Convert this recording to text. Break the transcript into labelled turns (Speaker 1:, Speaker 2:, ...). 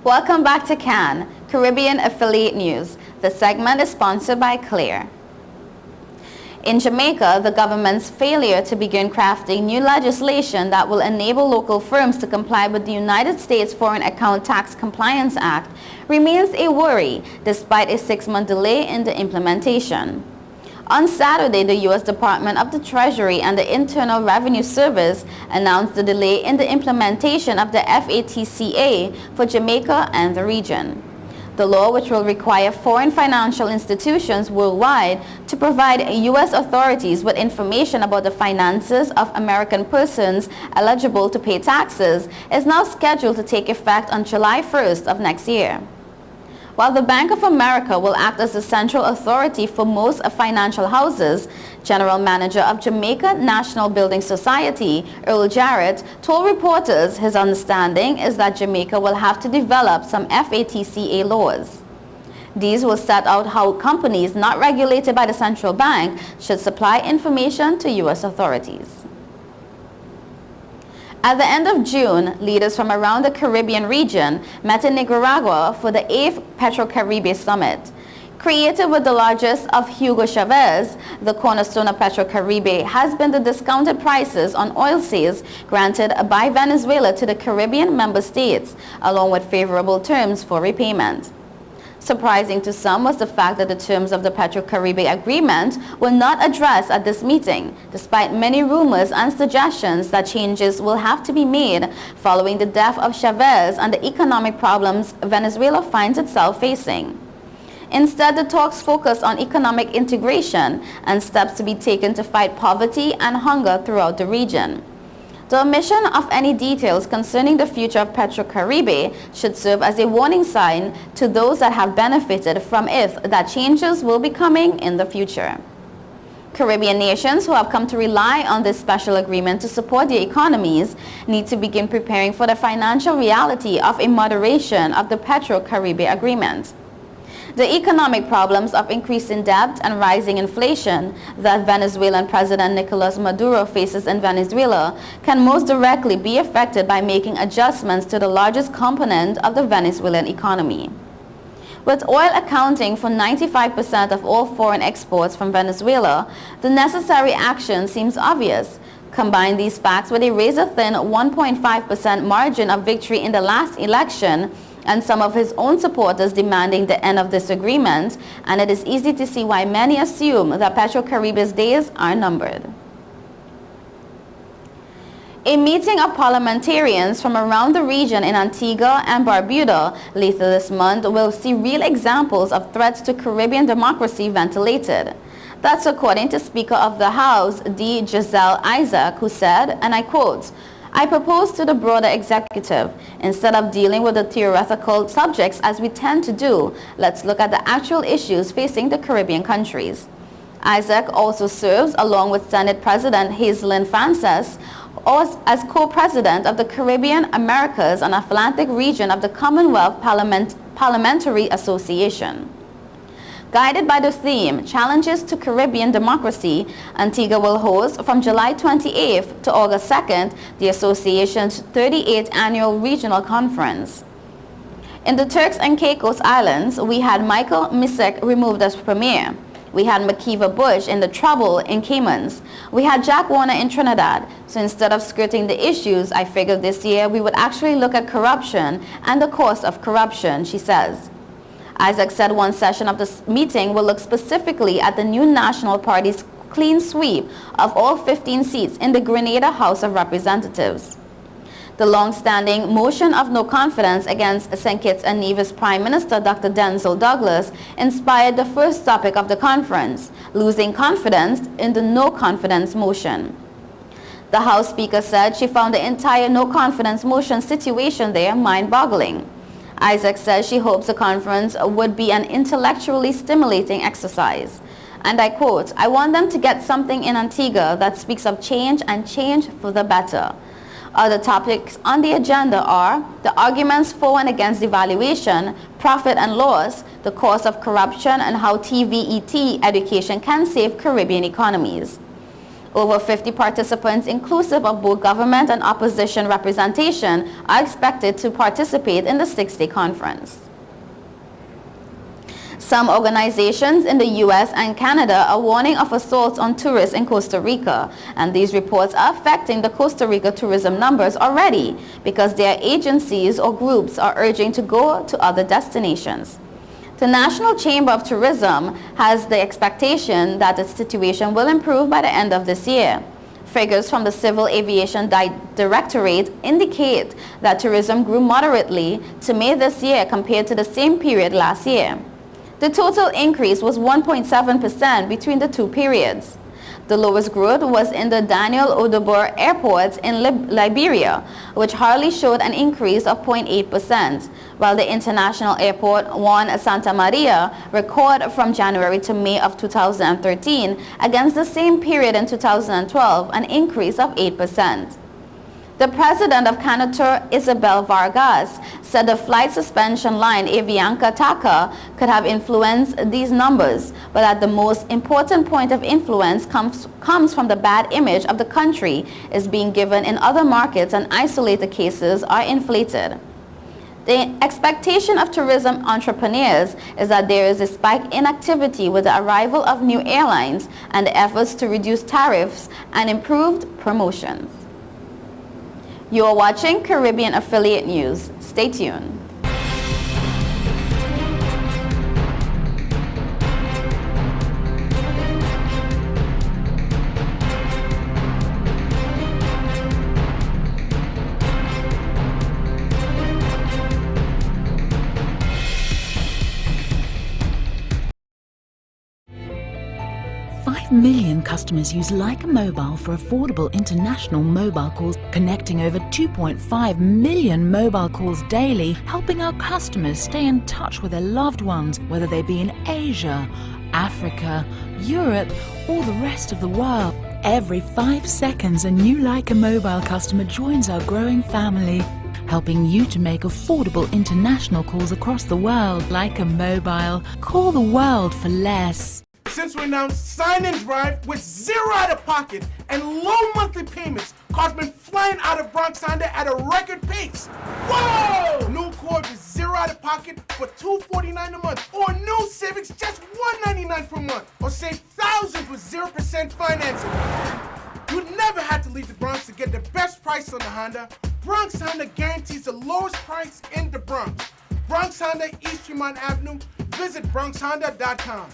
Speaker 1: Welcome back to CAN, Caribbean Affiliate News. The segment is sponsored by Clear. In Jamaica, the government's failure to begin crafting new legislation that will enable local firms to comply with the United States Foreign Account Tax Compliance Act remains a worry, despite a 6-month delay in the implementation. On Saturday, the U.S. Department of the Treasury and the Internal Revenue Service announced the delay in the implementation of the FATCA for Jamaica and the region. The law, which will require foreign financial institutions worldwide to provide U.S. authorities with information about the finances of American persons eligible to pay taxes, is now scheduled to take effect on July 1st of next year. While the Bank of America will act as the central authority for most financial houses, General Manager of Jamaica National Building Society, Earl Jarrett, told reporters his understanding is that Jamaica will have to develop some FATCA laws. These will set out how companies not regulated by the central bank should supply information to U.S. authorities. At the end of June, leaders from around the Caribbean region met in Nicaragua for the 8th Petrocaribe Summit. Created with the largest of Hugo Chavez, the cornerstone of Petrocaribe has been the discounted prices on oil sales granted by Venezuela to the Caribbean member states, along with favorable terms for repayment. Surprising to some was the fact that the terms of the Petrocaribe agreement were not addressed at this meeting, despite many rumors and suggestions that changes will have to be made following the death of Chavez and the economic problems Venezuela finds itself facing. Instead, the talks focus on economic integration and steps to be taken to fight poverty and hunger throughout the region. The omission of any details concerning the future of Petrocaribe should serve as a warning sign to those that have benefited from it that changes will be coming in the future. Caribbean nations who have come to rely on this special agreement to support their economies need to begin preparing for the financial reality of a moderation of the Petrocaribe agreement. The economic problems of increasing debt and rising inflation that Venezuelan President Nicolas Maduro faces in Venezuela can most directly be affected by making adjustments to the largest component of the Venezuelan economy. With oil accounting for 95% of all foreign exports from Venezuela, the necessary action seems obvious. Combine these facts with a razor-thin 1.5% margin of victory in the last election, and some of his own supporters demanding the end of this agreement, and it is easy to see why many assume that Petrocaribe's days are numbered. A meeting of parliamentarians from around the region in Antigua and Barbuda later this month will see real examples of threats to Caribbean democracy ventilated. That's according to Speaker of the House, D. Giselle Isaac, who said, and I quote, "I propose to the broader executive, instead of dealing with the theoretical subjects as we tend to do, let's look at the actual issues facing the Caribbean countries." Isaac also serves, along with Senate President Hazelyn Frances, as co-president of the Caribbean, Americas and Atlantic region of the Commonwealth Parliamentary Association. Guided by the theme, Challenges to Caribbean Democracy, Antigua will host from July 28th to August 2nd the association's 38th annual regional conference. In the Turks and Caicos Islands, we had Michael Misek removed as premier. We had Makiva Bush in the Trouble in Caymans. We had Jack Warner in Trinidad. So instead of skirting the issues, I figured this year we would actually look at corruption and the cost of corruption, she says. Isaac said one session of this meeting will look specifically at the new National Party's clean sweep of all 15 seats in the Grenada House of Representatives. The long-standing motion of no confidence against St. Kitts and Nevis Prime Minister Dr. Denzel Douglas inspired the first topic of the conference, losing confidence in the no confidence motion. The House Speaker said she found the entire no confidence motion situation there mind-boggling. Isaac says she hopes the conference would be an intellectually stimulating exercise. And I quote, "I want them to get something in Antigua that speaks of change and change for the better." Other topics on the agenda are the arguments for and against devaluation, profit and loss, the cost of corruption, and how TVET education can save Caribbean economies. Over 50 participants, inclusive of both government and opposition representation, are expected to participate in the 6-day conference. Some organizations in the U.S. and Canada are warning of assaults on tourists in Costa Rica, and these reports are affecting the Costa Rica tourism numbers already because their agencies or groups are urging to go to other destinations. The National Chamber of Tourism has the expectation that the situation will improve by the end of this year. Figures from the Civil Aviation Directorate indicate that tourism grew moderately to May this year compared to the same period last year. The total increase was 1.7% between the two periods. The lowest growth was in the Daniel Oduber Airport in Liberia, which hardly showed an increase of 0.8%, while the International Airport Juan Santa Maria recorded from January to May of 2013 against the same period in 2012 an increase of 8%. The president of Canatur, Isabel Vargas, said the flight suspension line Avianca TACA could have influenced these numbers, but that the most important point of influence comes from the bad image of the country is being given in other markets and isolated cases are inflated. The expectation of tourism entrepreneurs is that there is a spike in activity with the arrival of new airlines and the efforts to reduce tariffs and improved promotions. You are watching Caribbean Affiliate News. Stay tuned.
Speaker 2: Million customers use Leica Mobile for affordable international mobile calls, connecting over 2.5 million mobile calls daily, helping our customers stay in touch with their loved ones, whether they be in Asia, Africa, Europe, or the rest of the world. Every 5 seconds, a new Leica Mobile customer joins our growing family, helping you to make affordable international calls across the world. Leica Mobile. Call the world for less.
Speaker 3: Since we announced Sign and Drive with zero out-of-pocket and low monthly payments, cars been flying out of Bronx Honda at a record pace. Whoa! New Accord with zero out-of-pocket for $249 a month, or new Civics just $199 per month, or save thousands with 0% financing. You never had to leave the Bronx to get the best price on the Honda. Bronx Honda guarantees the lowest price in the Bronx. Bronx Honda, East Tremont Avenue. Visit BronxHonda.com.